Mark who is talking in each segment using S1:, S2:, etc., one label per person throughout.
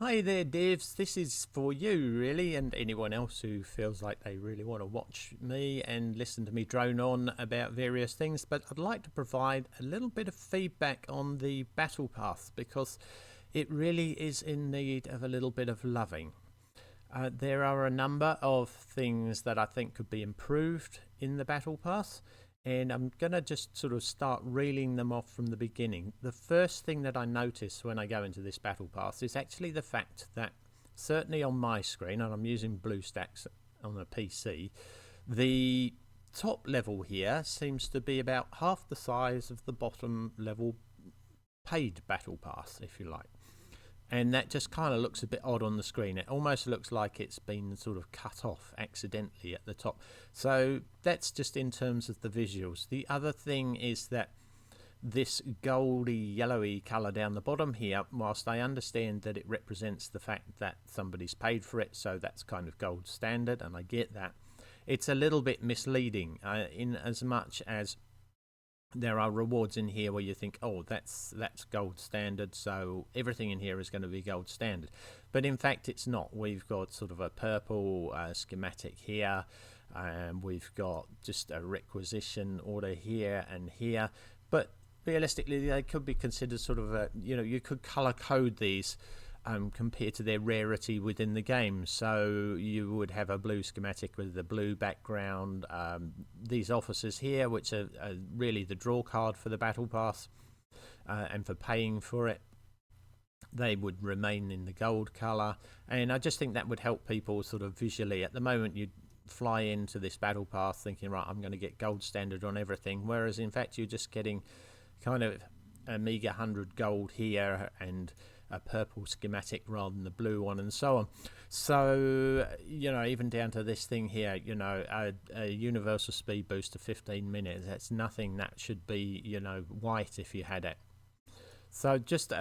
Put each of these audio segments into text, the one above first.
S1: Hi there, Devs. This is for you, really, and anyone else who feels like they really want to watch me and listen to me drone on about various things. But I'd like to provide a little bit of feedback on the battle path because it really is in need of a little bit of loving. There are a number of things that I think could be improved in the battle pass, and I'm going to just sort of start reeling them off from the beginning. The first thing that I notice when I go into this battle pass is actually the fact that, certainly on my screen, and I'm using BlueStacks on a PC, the top level here seems to be about half the size of the bottom level paid battle pass, if you like. And that just kind of looks a bit odd on the screen. It almost looks like it's been sort of cut off accidentally at the top. So that's just in terms of the visuals. The other thing is that this goldy yellowy colour down the bottom here, whilst I understand that it represents the fact that somebody's paid for it, so that's kind of gold standard, and I get that, it's a little bit misleading in as much as there are rewards in here where you think, oh, that's gold standard, so everything in here is going to be gold standard. But in fact, it's not. We've got sort of a purple schematic here, and we've got just a requisition order here and here. But realistically, they could be considered sort of a, you could color code these compared to their rarity within the game. So you would have a blue schematic with the blue background. These officers here, which are really the draw card for the battle pass and for paying for it, they would remain in the gold color. And I just think that would help people sort of visually. At the moment, you'd fly into this battle pass thinking, right, I'm going to get gold standard on everything, whereas in fact you're just getting kind of a meager 100 gold here and a purple schematic rather than the blue one, and so on. So, even down to this thing here, a universal speed boost of 15 minutes, that's nothing. That should be, white if you had it. So just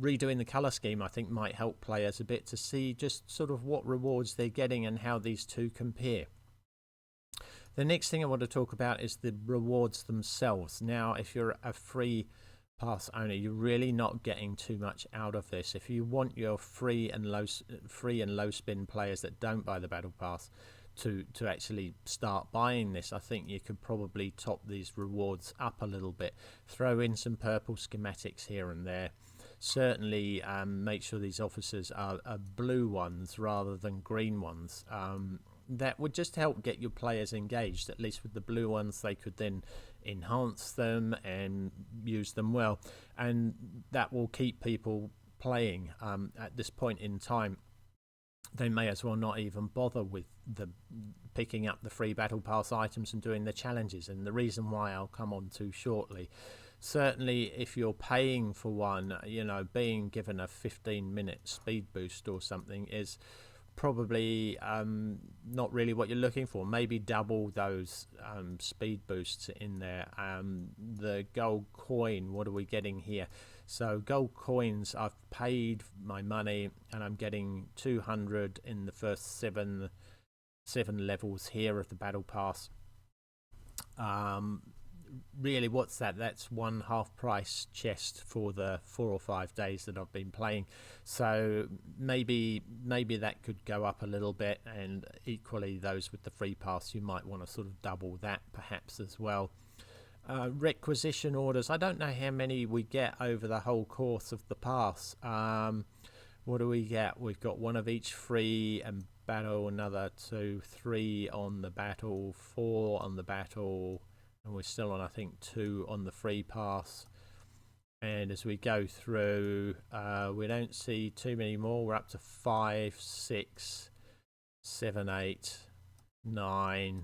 S1: redoing the color scheme, I think, might help players a bit to see just sort of what rewards they're getting and how these two compare. The next thing I want to talk about is the rewards themselves. Now, if you're a free pass owner, you're really not getting too much out of this. If you want your free and low spin players that don't buy the battle pass to actually start buying this, I think you could probably top these rewards up a little bit. Throw in some purple schematics here and there. Certainly make sure these officers are blue ones rather than green ones. That would just help get your players engaged. At least with the blue ones, they could then enhance them and use them well, and that will keep people playing. At this point in time, they may as well not even bother with the picking up the free battle pass items and doing the challenges, and the reason why I'll come on to shortly. Certainly if you're paying for one, being given a 15-minute speed boost or something is probably not really what you're looking for. Maybe double those speed boosts in there. The gold coin, what are we getting here? So gold coins, I've paid my money and I'm getting 200 in the first seven levels here of the battle pass. Really, what's that? That's one half price chest for the 4 or 5 days that I've been playing. So maybe that could go up a little bit, and equally those with the free pass, you might want to sort of double that perhaps as well. Requisition orders, I don't know how many we get over the whole course of the pass. What do we get? We've got one of each free and battle, another 2, 3 on the battle, 4 on the battle, and we're still on, I think, 2 on the free pass. And as we go through, we don't see too many more. We're up to 5, 6, 7, 8, 9,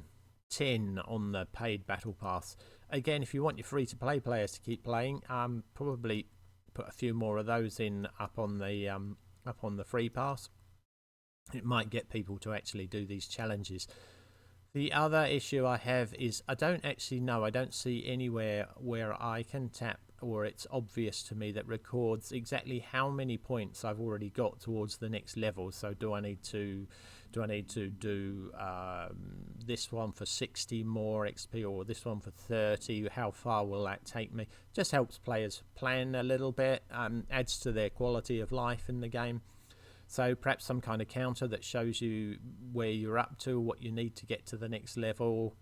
S1: 10 on the paid battle pass. Again, if you want your free-to-play players to keep playing, probably put a few more of those in up on the free pass. It might get people to actually do these challenges. The other issue I have is I don't see anywhere where I can tap, or it's obvious to me, that records exactly how many points I've already got towards the next level. So do I need to do this one for 60 more XP, or this one for 30? How far will that take me? Just helps players plan a little bit, adds to their quality of life in the game. So perhaps some kind of counter that shows you where you're up to, what you need to get to the next level,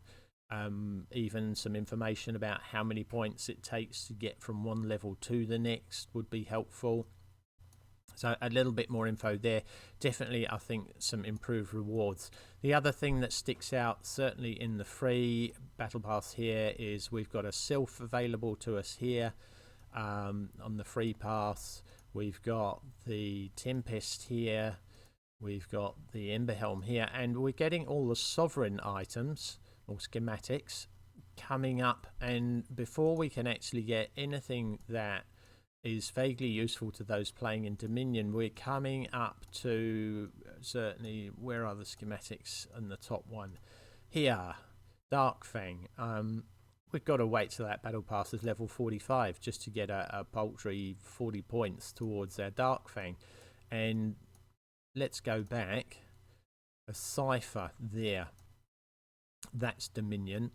S1: even some information about how many points it takes to get from one level to the next would be helpful. So a little bit more info there. Definitely, I think, some improved rewards. The other thing that sticks out, certainly in the free Battle Pass here, is we've got a Sylph available to us here on the free pass. We've got the Tempest here. We've got the Ember Helm here. And we're getting all the Sovereign items or schematics coming up. And before we can actually get anything that is vaguely useful to those playing in Dominion, we're coming up to, certainly, where are the schematics on the top one? Here, Darkfang. We've got to wait till that battle pass is level 45 just to get a paltry 40 points towards our Darkfang. And let's go back. A Cypher there. That's Dominion.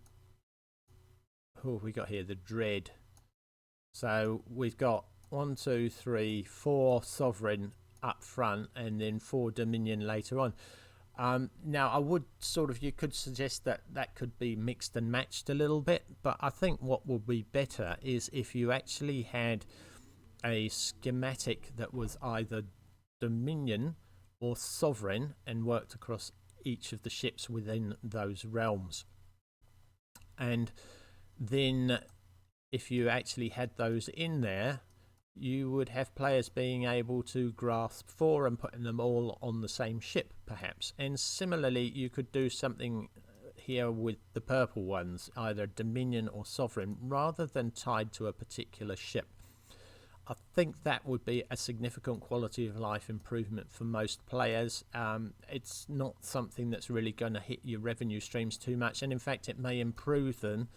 S1: Who have we got here? The Dread. So we've got 1, 2, 3, 4 Sovereign up front and then 4 Dominion later on. Now, I would you could suggest that that could be mixed and matched a little bit, but I think what would be better is if you actually had a schematic that was either Dominion or Sovereign and worked across each of the ships within those realms. And then if you actually had those in there, you would have players being able to grasp 4 and putting them all on the same ship, perhaps. And similarly, you could do something here with the purple ones, either Dominion or Sovereign, rather than tied to a particular ship. I think that would be a significant quality of life improvement for most players. It's not something that's really going to hit your revenue streams too much, and in fact it may improve them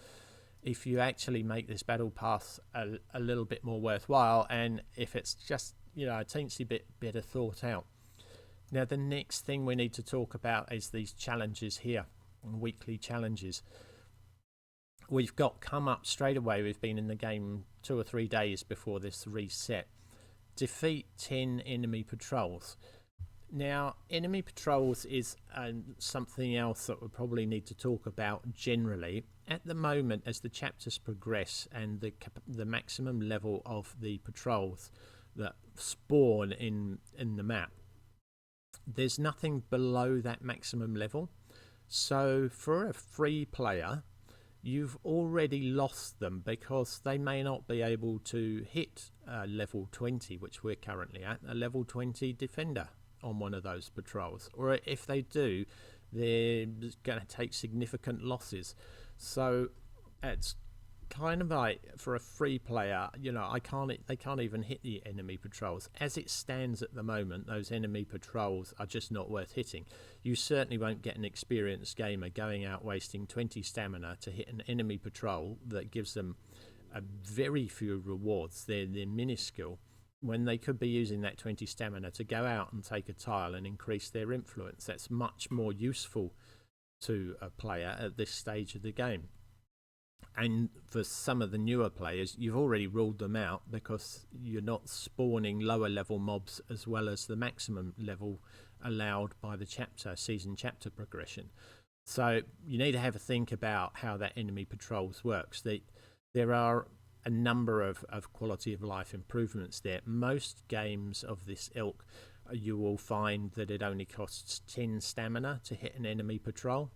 S1: if you actually make this battle pass a little bit more worthwhile, and if it's just, you know, a teensy bit better thought out. Now, the next thing we need to talk about is these challenges here, weekly challenges. We've got come up straight away. We've been in the game 2 or 3 days before this reset. Defeat 10 enemy patrols. Now, enemy patrols is something else that we'll probably need to talk about generally. At the moment, as the chapters progress and the maximum level of the patrols that spawn in the map, there's nothing below that maximum level. So for a free player, you've already lost them because they may not be able to hit level 20, which we're currently at, a level 20 defender on one of those patrols. Or if they do, they're going to take significant losses. So it's kind of like, for a free player, you know, they can't even hit the enemy patrols. As it stands at the moment, those enemy patrols are just not worth hitting. You certainly won't get an experienced gamer going out wasting 20 stamina to hit an enemy patrol that gives them a very few rewards. They're minuscule, when they could be using that 20 stamina to go out and take a tile and increase their influence. That's much more useful to a player at this stage of the game. And for some of the newer players, you've already ruled them out because you're not spawning lower level mobs as well as the maximum level allowed by the season chapter progression. So you need to have a think about how that enemy patrols works. There are a number of quality of life improvements there. Most games of this ilk, you will find that it only costs 10 stamina to hit an enemy patrol,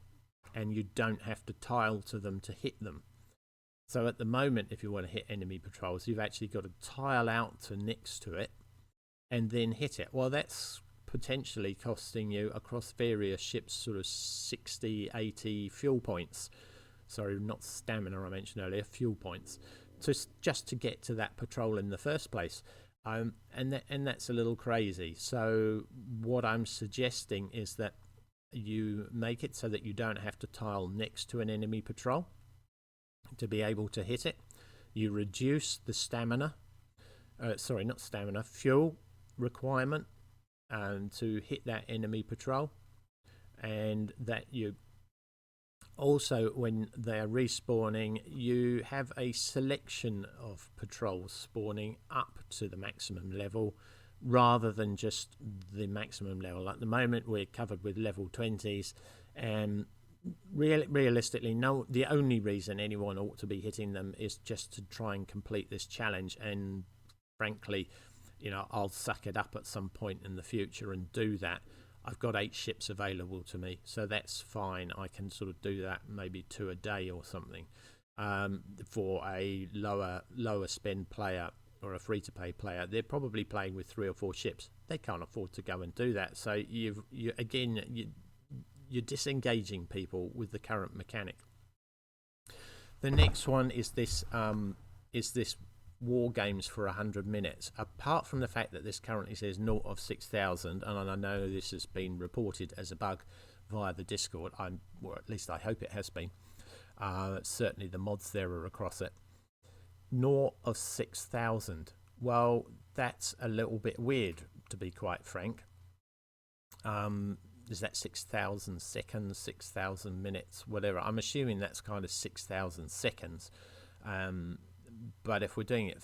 S1: and you don't have to tile to them to hit them. So at the moment, if you want to hit enemy patrols, you've actually got to tile out to next to it and then hit it. Well, that's potentially costing you across various ships sort of 60, 80 fuel points. Sorry, not stamina I mentioned earlier, fuel points. Just to get to that patrol in the first place. And that's a little crazy. So what I'm suggesting is that you make it so that you don't have to tile next to an enemy patrol to be able to hit it. You reduce the fuel requirement to hit that enemy patrol, and that you also, when they are respawning, you have a selection of patrols spawning up to the maximum level rather than just the maximum level. At the moment, we're covered with level 20s, and realistically, no, the only reason anyone ought to be hitting them is just to try and complete this challenge. And frankly, I'll suck it up at some point in the future and do that. I've got 8 ships available to me, so that's fine. I can sort of do that, maybe 2 a day or something. For a lower spend player or a free-to-play player, they're probably playing with 3 or 4 ships. They can't afford to go and do that. So you're disengaging people with the current mechanic. The next one is this war games for 100 minutes. Apart from the fact that this currently says 0 of 6,000, and I know this has been reported as a bug via the Discord, or at least I hope it has been. Certainly the mods there are across it. 0 of 6,000. Well, that's a little bit weird, to be quite frank. Is that 6,000 seconds, 6,000 minutes, whatever? I'm assuming that's kind of 6,000 seconds. But if we're doing it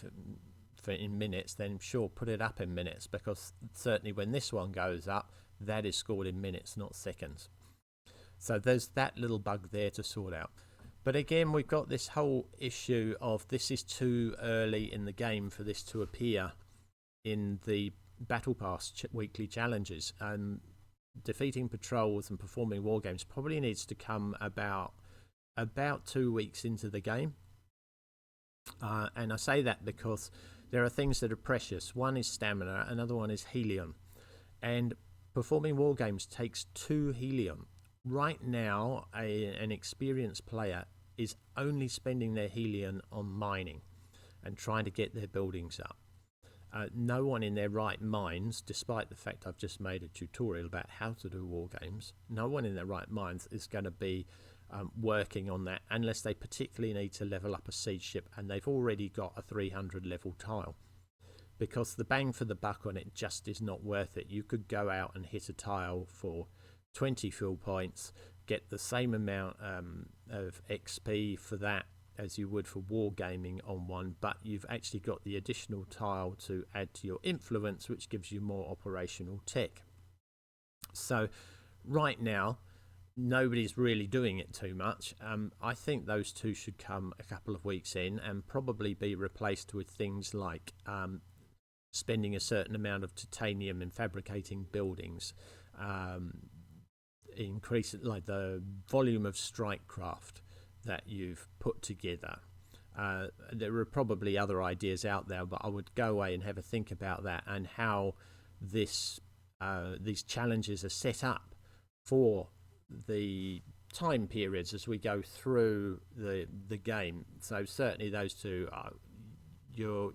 S1: for in minutes, then sure, put it up in minutes, because certainly when this one goes up, that is scored in minutes, not seconds. So there's that little bug there to sort out. But again, we've got this whole issue of this is too early in the game for this to appear in the Battle Pass weekly challenges. Defeating patrols and performing war games probably needs to come about 2 weeks into the game. And I say that because there are things that are precious. One is stamina, another one is helium. And performing war games takes 2 helium. Right now, an experienced player is only spending their helium on mining and trying to get their buildings up. No one in their right minds, despite the fact I've just made a tutorial about how to do war games, no one in their right minds is going to be working on that unless they particularly need to level up a siege ship and they've already got a 300 level tile, because the bang for the buck on it just is not worth it. You could go out and hit a tile for 20 fuel points, get the same amount of XP for that as you would for wargaming on one, but you've actually got the additional tile to add to your influence, which gives you more operational tech. So right now, nobody's really doing it too much. I think those two should come a couple of weeks in and probably be replaced with things like spending a certain amount of titanium in fabricating buildings, increase like the volume of strike craft that you've put together. There are probably other ideas out there, but I would go away and have a think about that and how these challenges are set up for the time periods as we go through the game. So certainly those two are you're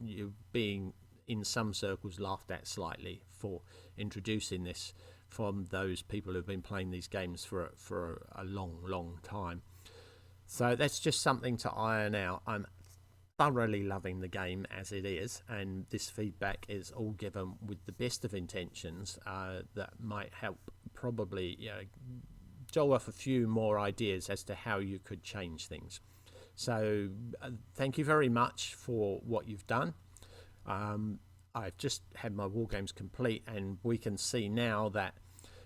S1: being in some circles laughed at slightly for introducing this from those people who've been playing these games for a long time. So that's just something to iron out. I'm thoroughly loving the game as it is, and this feedback is all given with the best of intentions that might help probably jolt off a few more ideas as to how you could change things. So thank you very much for what you've done. I've just had my war games complete, and we can see now that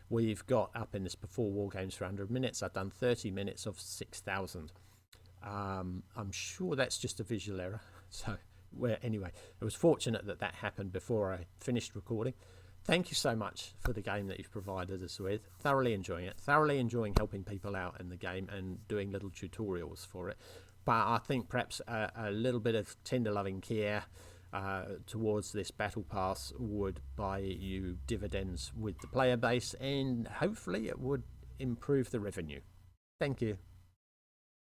S1: we've got up in this before war games for 100 minutes. I've done 30 minutes of 6,000. I'm sure that's just a visual error. So anyway, it was fortunate that happened before I finished recording. Thank you so much for the game that you've provided us with. Thoroughly enjoying it. Thoroughly enjoying helping people out in the game and doing little tutorials for it. But I think perhaps a little bit of tender loving care towards this battle pass would buy you dividends with the player base, and hopefully it would improve the revenue. Thank you.